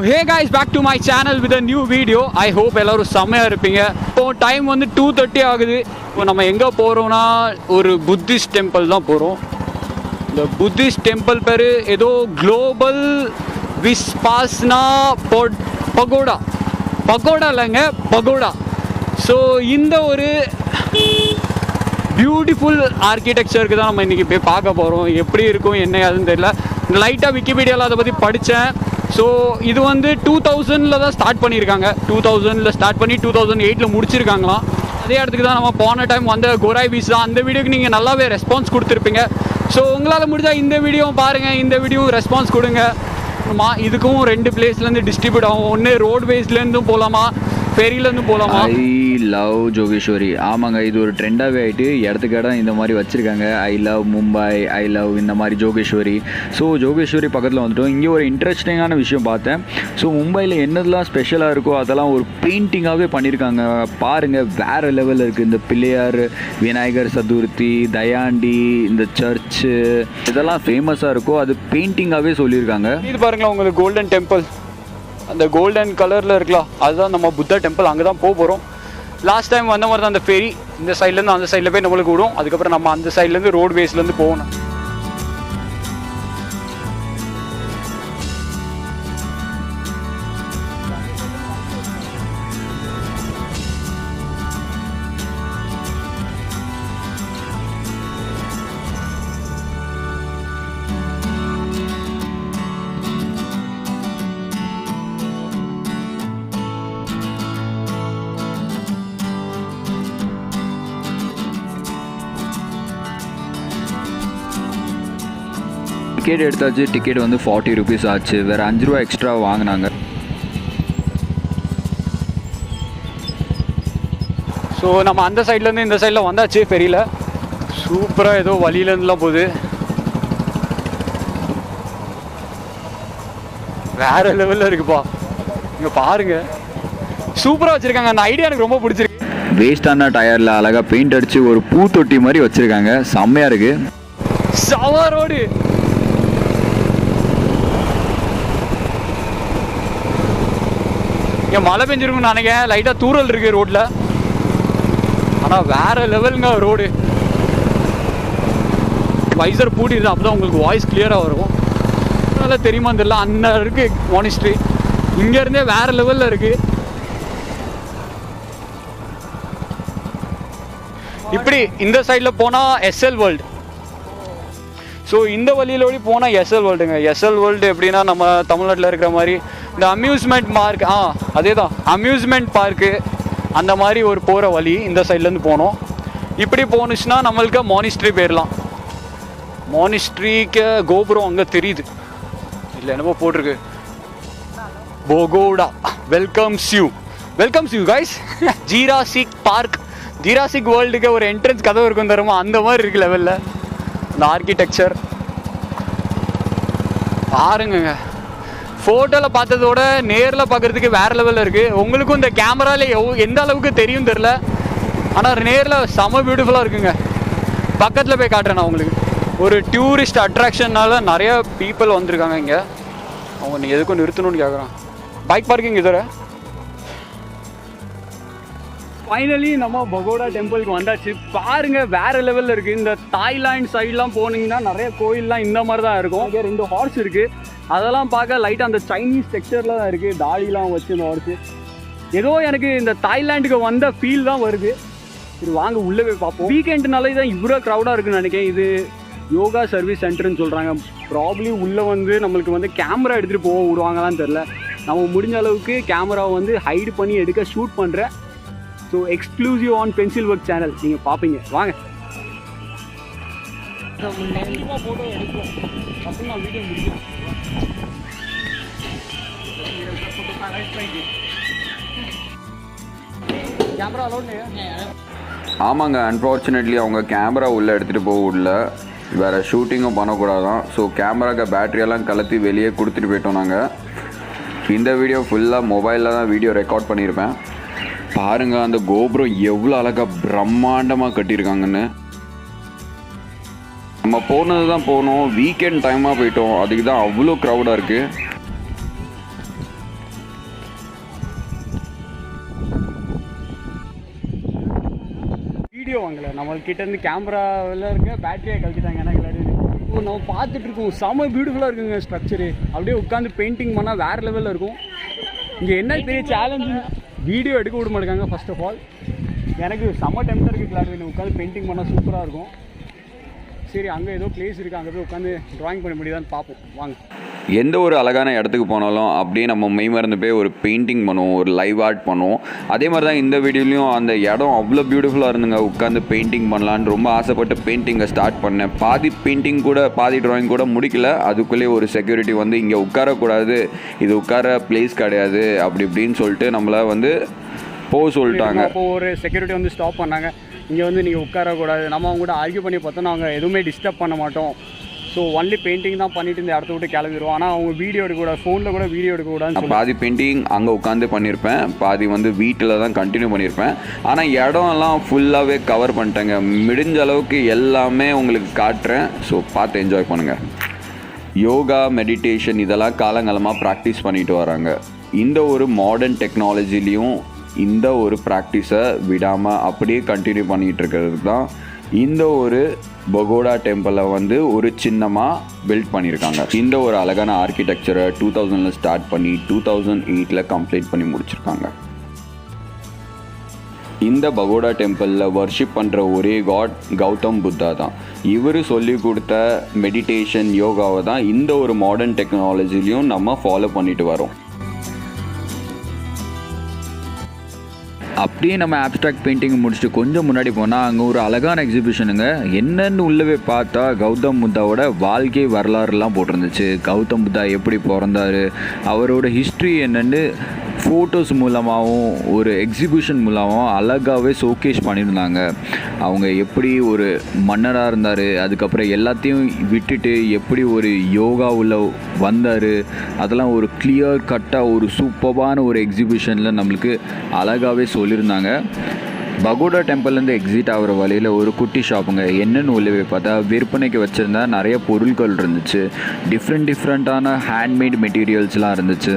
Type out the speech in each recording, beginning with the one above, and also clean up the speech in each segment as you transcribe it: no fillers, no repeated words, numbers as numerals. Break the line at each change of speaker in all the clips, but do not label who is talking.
Hey guys, back to my channel with a new video. I hope எல்லாரும் செமையா இருப்பீங்க. இப்போ டைம் வந்து 2:30 ஆகுது. இப்போ நம்ம எங்க போறோம்னா ஒரு புத்திஸ்ட் டெம்பிள் தான் போறோம். இந்த புத்திஸ்ட் டெம்பிள் பேரு ஏதோ குளோபல் விஸ்பாஸ்னா பகோடா. பகோடா இல்லைங்க, பகோடா. ஸோ இந்த ஒரு பியூட்டிஃபுல் ஆர்கிடெக்சருக்கு தான் நம்ம இன்றைக்கி போய் பார்க்க போகிறோம். எப்படி இருக்கும் என்ன அதுன்னு தெரியல. லைட்டாக விக்கிபீடியாவில் அதை பற்றி படித்தேன். ஸோ இது வந்து 2000 தான் ஸ்டார்ட் பண்ணியிருக்காங்க. 2000 ஸ்டார்ட் பண்ணி 2008 முடிச்சிருக்காங்களாம். அதே இடத்துக்கு தான் நம்ம போன டைம் வந்த கோராய் பீச் தான். அந்த வீடியோக்கு நீங்கள் நல்லாவே ரெஸ்பான்ஸ் கொடுத்துருப்பீங்க. ஸோ உங்களால் முடிஞ்சால் இந்த வீடியோவும் பாருங்கள், இந்த வீடியோவும் ரெஸ்பான்ஸ் கொடுங்க. இதுக்கும் 2 பிளேஸ்லேருந்து டிஸ்ட்ரிபியூட் ஆகும். ஒன்று ரோட்வேஸ்லேருந்தும் போகலாமா, ஃபெரியிலேருந்து போகலாமா.
I love Jogeswari. ஆமாங்க, இது ஒரு ட்ரெண்டாகவே ஆகிட்டு இடத்துக்கு இடம் இந்த மாதிரி வச்சுருக்காங்க. I love Mumbai, I love இந்த மாதிரி ஜோகேஸ்வரி. ஸோ ஜோகேஸ்வரி பக்கத்தில் வந்துட்டோம். இங்கே ஒரு இன்ட்ரெஸ்டிங்கான விஷயம் பார்த்தேன். ஸோ மும்பையில் என்னதெல்லாம் ஸ்பெஷலாக இருக்கோ அதெல்லாம் ஒரு பெயிண்டிங்காகவே பண்ணியிருக்காங்க. பாருங்கள், வேறு லெவலில் இருக்குது. இந்த பிள்ளையார், விநாயகர் சதுர்த்தி, தயாண்டி, இந்த சர்ச்சு இதெல்லாம் ஃபேமஸாக இருக்கோ அது பெயிண்டிங்காகவே சொல்லியிருக்காங்க.
இது பாருங்களா, உங்களுக்கு கோல்டன் டெம்பிள், அந்த கோல்டன் கலரில் இருக்கலாம், அதுதான் நம்ம புத்தா டெம்பிள். அங்கே தான் போகிறோம். லாஸ்ட் டைம் வந்த மாதிரி தான் அந்த ஃபெரி இந்த சைட்லேருந்து அந்த சைடில் போய் நம்மளுக்கு விடும். அதுக்கப்புறம் நம்ம அந்த சைட்லேருந்து ரோட்வேஸ்லேருந்து போகணும்.
டிக்கெட் எடுத்தாச்சு. டிக்கெட் வந்து 40 rupees ஆச்சு. வேறு 5 ரூபா எக்ஸ்ட்ரா வாங்கினாங்க.
ஸோ நம்ம அந்த சைட்லேருந்து இந்த சைடில் வந்தாச்சு ஃபெரியில். சூப்பராக ஏதோ வழியிலேருந்துலாம் போகுது. வேறு லெவலில் இருக்குப்பா. இங்கே பாருங்கள், சூப்பராக வச்சுருக்காங்க. அந்த ஐடியா எனக்கு ரொம்ப பிடிச்சிருக்கு.
வேஸ்டான டயரில் அழகாக பெயிண்ட் அடித்து ஒரு பூத்தொட்டி மாதிரி வச்சுருக்காங்க. செம்மையாக இருக்குது.
சவா ரோடு. இங்கே மழை பெஞ்சிருக்குன்னு நினைக்கிறேன். லைட்டாக தூரல் இருக்குது ரோட்டில். ஆனால் வேறு லெவலுங்க ரோடு. வைசர் பூட்டிடுது, அப்போ தான் உங்களுக்கு வாய்ஸ் கிளியராக வரும். அதனால் தெரியுமா தெரியல, அந்த இருக்குது மானிஸ்ட்ரி. இங்கேருந்தே வேறு லெவலில் இருக்குது. இப்படி இந்த சைடில் போனால் எஸ்எல்வேர்ல்டு. ஸோ இந்த வழியிலோடி போனால் எஸ்எல்வேர்ல்டுங்க. எஸ்எல்வேர்ல்டு எப்படின்னா நம்ம தமிழ்நாட்டில் இருக்கிற மாதிரி இந்த அம்யூஸ்மெண்ட் பார்க், அதே தான் அம்யூஸ்மெண்ட் பார்க்கு அந்த மாதிரி ஒரு போகிற வழி. இந்த சைட்லேருந்து போனோம். இப்படி போணுச்சுன்னா நம்மளுக்கு மானிஸ்ட்ரி போயிடலாம். மானிஸ்ட்ரிக்கு கோபுரம் அங்கே தெரியுது. இல்லை என்னமோ போட்டிருக்கு, pagoda welcomes you guys. Jurassic Park, Jurassic வேர்ல்டுக்கு ஒரு என்ட்ரன்ஸ் கதவு இருக்கும் தருமா, அந்த மாதிரி இருக்குது லெவலில் இந்த ஆர்கிடெக்சர். பாருங்க, ஃபோட்டோவில் பார்த்ததோட நேரில் பார்க்குறதுக்கு வேறு லெவலில் இருக்குது. உங்களுக்கும் இந்த கேமராவில் எந்த அளவுக்கு தெரியும் தெரில, ஆனால் நேரில் செம பியூட்டிஃபுல்லாக இருக்குங்க. பக்கத்தில் போய் காட்டுறேன் நான் உங்களுக்கு. ஒரு டூரிஸ்ட் அட்ராக்ஷன்னால நிறைய பீப்புள் வந்திருக்காங்க இங்கே. அவங்க நீ எதுக்கும் நிறுத்தணும்னு கேட்குறான். பைக் பார்க்கிங் இதோட. ஃபைனலி நம்ம பகோடா டெம்பிளுக்கு வந்தாச்சு. பாருங்கள், வேறு லெவலில் இருக்குது. இந்த தாய்லாந்து சைட்லாம் போனீங்கன்னா நிறைய கோயிலெலாம் இந்த மாதிரி தான் இருக்கும். இங்கே 2 ஹார்ஸ் இருக்குது. அதெல்லாம் பார்க்க லைட்டாக அந்த சைனீஸ் டெக்ஸ்சரில் தான் இருக்குது. தாடிலாம் வச்சு இந்த ஹார்ஸு ஏதோ எனக்கு இந்த தாய்லாண்டுக்கு வந்த ஃபீல் தான் வருது. இது வாங்க உள்ளே போய் பார்ப்போம். வீக்கெண்டுனால தான் இவ்வளோ க்ரௌடாக இருக்குன்னு நினைக்கிறேன். இது யோகா சர்வீஸ் சென்டர்னு சொல்கிறாங்க. ப்ராப்ளி உள்ளே வந்து நம்மளுக்கு வந்து கேமரா எடுத்துகிட்டு போக விடுவாங்களான்னு தெரில. நம்ம முடிஞ்ச அளவுக்கு கேமராவை வந்து ஹைடு பண்ணி எடுக்க ஷூட் பண்ணுறேன். So exclusive on pencil work channel நீங்கள் பார்ப்பீங்க. வாங்க. ஃபோட்டோ எடுப்போம் அப்படின்னு நான் வீடியோ முடிக்கிறேன். கேமரா அலோட்னு.
ஆமாங்க, அன்ஃபார்ச்சுனேட்லி அவங்க கேமரா உள்ளே எடுத்துகிட்டு போக விடல. வேறு ஷூட்டிங்கும் பண்ணக்கூடாதான். ஸோ கேமராக்கு பேட்டரியெல்லாம் கலத்தி வெளியே கொடுத்துட்டு போயிட்டோம் நாங்கள். இந்த வீடியோ ஃபுல்லாக மொபைலில் தான் வீடியோ ரெக்கார்ட் பண்ணியிருப்பேன். பாருங்கள், அந்த கோபுரம் எவ்வளோ அழகாக பிரம்மாண்டமாக கட்டியிருக்காங்கன்னு. நம்ம போனது தான் போனோம், வீக்கெண்ட் டைமாக போயிட்டோம். அதுக்கு தான் அவ்வளோ க்ரௌடாக இருக்குது.
வீடியோ வாங்கலை, நம்மள்கிட்ட இருந்து கேமராவில் இருக்க பேட்டரியை கழிச்சிட்டாங்க. எனக்கு இப்போ நம்ம பார்த்துட்டு இருக்கோம், செம்ம பியூட்டிஃபுல்லாக இருக்குங்க ஸ்ட்ரக்சரு. அப்படியே உட்காந்து பெயிண்டிங் பண்ணால் வேறு லெவலில் இருக்கும். இங்கே என்ன பெரிய சேலஞ்சு, வீடியோ எடுக்க விட மாட்டாங்க. ஃபர்ஸ்ட் ஆஃப் ஆல் எனக்கு செம்ம டெம்ப்டாக இருக்குது கிளாட் உட்காந்து பெயிண்டிங் பண்ணால் சூப்பராக இருக்கும். சரி, அங்கே ஏதோ பிளேஸ் இருக்குது, அங்கே போய் உட்காந்து ட்ராயிங் பண்ண முடியுதான்னு பார்ப்போம் வாங்க.
எந்த ஒரு அழகான இடத்துக்கு போனாலும் அப்படியே நம்ம மெய்மறந்து போய் ஒரு பெயிண்டிங் பண்ணுவோம், ஒரு லைவ் ஆர்ட் பண்ணுவோம். அதே மாதிரி தான் இந்த வீடியோலையும் அந்த இடம் அவ்வளோ பியூட்டிஃபுல்லாக இருந்துங்க. உட்காந்து பெயிண்டிங் பண்ணலான்னு ரொம்ப ஆசைப்பட்டு பெயிண்டிங்கை ஸ்டார்ட் பண்ணேன். பாதி பெயிண்டிங் கூட பாதி ட்ராயிங் கூட முடிக்கல. அதுக்குள்ளேயே ஒரு செக்யூரிட்டி வந்து இங்கே உட்காரக்கூடாது, இது உட்கார பிளேஸ் கிடையாது அப்படி இப்படின்னு சொல்லிட்டு நம்மளை வந்து போக சொல்லிட்டாங்க.
அப்போ ஒரு செக்யூரிட்டி வந்து ஸ்டாப் பண்ணாங்க. இங்கே வந்து நீங்கள் உட்காரக்கூடாது. நம்ம அவங்க கூட ஆர்கியூ பண்ணி பார்த்தோன்னா அவங்க எதுவுமே டிஸ்டர்ப் பண்ண மாட்டோம். ஸோ ஒன்லி பெயிண்டிங் தான் பண்ணிட்டு இந்த இடத்த விட்டு கிளம்பிடுவோம். ஆனால் அவங்க வீடியோ எடுக்கக்கூடாது, ஃபோனில் கூட வீடியோ எடுக்கக்கூடாது.
பாதி பெயிண்டிங் அங்கே உட்காந்து பண்ணியிருப்பேன், பாதி வந்து வீட்டில் தான் கண்டினியூ பண்ணியிருப்பேன். ஆனால் இடம்லாம் ஃபுல்லாகவே கவர் பண்ணிட்டேங்க. முடிஞ்ச அளவுக்கு எல்லாமே உங்களுக்கு காட்டுறேன். ஸோ பார்த்து என்ஜாய் பண்ணுங்கள். யோகா, மெடிடேஷன் இதெல்லாம் காலங்காலமாக ப்ராக்டிஸ் பண்ணிட்டு வராங்க. இந்த ஒரு மாடர்ன் டெக்னாலஜிலையும் இந்த ஒரு ப்ராக்டிஸை விடாமல் அப்படியே கண்டினியூ பண்ணிகிட்டு இருக்கிறது தான் இந்த ஒரு பகோடா டெம்பிளை வந்து ஒரு சின்னமாக பில்ட் பண்ணியிருக்காங்க. இந்த ஒரு அழகான ஆர்கிடெக்சரை 2000 ஸ்டார்ட் பண்ணி 2008 கம்ப்ளீட் பண்ணி முடிச்சிருக்காங்க. இந்த பகோடா டெம்பிளில் வர்ஷிப் பண்ணுற ஒரே காட் கௌதம் புத்தா தான். இவர் சொல்லி கொடுத்த மெடிடேஷன் யோகாவை தான் இந்த ஒரு மாடர்ன் டெக்னாலஜிலையும் நம்ம ஃபாலோ பண்ணிட்டு வரோம். அப்படியே நம்ம ஆப்ஸ்ட்ராக்ட் பெயிண்டிங் முடிச்சுட்டு கொஞ்சம் முன்னாடி போனால் அங்கே ஒரு அழகான எக்ஸிபிஷனுங்க. என்னென்னு உள்ளவே பார்த்தா கௌதம் புத்தாவோட வாழ்க்கை வரலாறுலாம் போட்டிருந்துச்சு. கௌதம் புத்தா எப்படி பிறந்தார், அவரோட ஹிஸ்ட்ரி என்னென்னு ஃபோட்டோஸ் மூலமாகவும் ஒரு எக்ஸிபிஷன் மூலமாகவும் அழகாகவே ஷோகேஸ் பண்ணியிருந்தாங்க. அவங்க எப்படி ஒரு மன்னராக இருந்தார், அதுக்கப்புறம் எல்லாத்தையும் விட்டுட்டு எப்படி ஒரு யோகாவில் வந்தார், அதெல்லாம் ஒரு கிளியர் கட்டாக ஒரு சூப்பரான ஒரு எக்ஸிபிஷனில் நம்மளுக்கு அழகாகவே சொல்லியிருந்தாங்க. பகோடா டெம்பிள்லேருந்து எக்ஸிட் ஆகிற வழியில் ஒரு குட்டி ஷாப்புங்க. என்னென்னு உள்ளே பார்த்தா விற்பனைக்கு வச்சுருந்தா நிறைய பொருட்கள் இருந்துச்சு. டிஃப்ரெண்ட்டான ஹேண்ட்மேட் மெட்டீரியல்ஸ்லாம் இருந்துச்சு.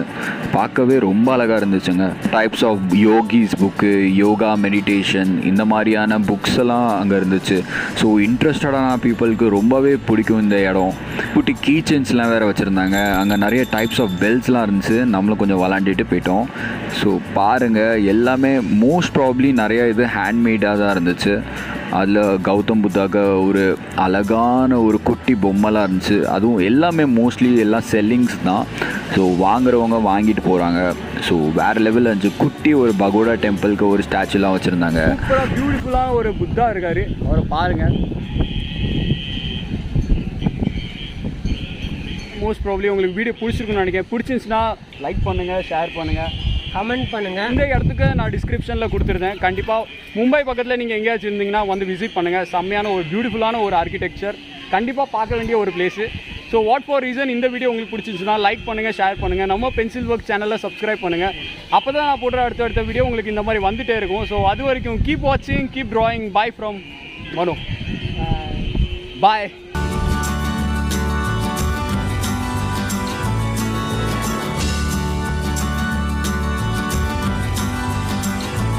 பார்க்கவே ரொம்ப அழகாக இருந்துச்சுங்க. Types of yogis book, yoga, meditation இந்த மாதிரியான புக்ஸ் எல்லாம் அங்கே இருந்துச்சு. ஸோ இன்ட்ரெஸ்டடான பீப்புளுக்கு ரொம்பவே பிடிக்கும் இந்த இடம். குட்டி கீ செயின்ஸ்லாம் வேறு வச்சுருந்தாங்க. அங்கே நிறைய டைப்ஸ் ஆஃப் பெல்ஸ்லாம் இருந்துச்சு. நம்மளும் கொஞ்சம் விளாண்டுட்டு போயிட்டோம். ஸோ பாருங்கள், எல்லாமே மோஸ்ட் ப்ராப்ளி நிறைய இது ஹேண்ட்மேடாக தான் இருந்துச்சு. அதில் கௌதம் புத்தாக்க ஒரு அழகான ஒரு குட்டி பொம்மைலாம் இருந்துச்சு. அதுவும் எல்லாமே மோஸ்ட்லி எல்லாம் செல்லிங்ஸ் தான். ஸோ வாங்குறவங்க வாங்கிட்டு போகிறாங்க. ஸோ வேறு லெவலில் இருந்துச்சு. குட்டி ஒரு பகோடா டெம்பிளுக்கு ஒரு ஸ்டாச்சுலாம் வச்சுருந்தாங்க.
பியூட்டிஃபுல்லாக ஒரு புத்தா இருக்கார், அவரை பாருங்கள். மோஸ்ட் ப்ராப்ளி உங்களுக்கு வீடியோ பிடிச்சிருக்குன்னு நினைக்கிறேன். பிடிச்சிருந்துச்சுன்னா லைக் பண்ணுங்கள், ஷேர் பண்ணுங்கள், கமெண்ட் பண்ணுங்கள். இந்த இடத்துக்கு நான் டிஸ்கிரிப்ஷனில் கொடுத்துருந்தேன். கண்டிப்பாக மும்பை பக்கத்தில் நீங்கள் எங்கேயாச்சும் இருந்தீங்கன்னா வந்து விசிட் பண்ணுங்கள். செம்மையான ஒரு பியூட்டிஃபுல்லான ஒரு ஆர்கிடெக்சர், கண்டிப்பாக பார்க்க வேண்டிய ஒரு place. So what for reason இந்த வீடியோ உங்களுக்கு பிடிச்சிருந்துச்சுன்னா லைக் பண்ணுங்கள், ஷேர் பண்ணுங்கள். நம்ம பென்சில் ஒர்க் சேனலில் சப்ஸ்கிரைப் பண்ணுங்கள். அப்போ தான் நான் போடுற அடுத்த வீடியோ உங்களுக்கு இந்த மாதிரி வந்துகிட்டே இருக்கும். ஸோ அது வரைக்கும் கீப் வாட்சிங், keep drawing. Bye from Mano. Bye.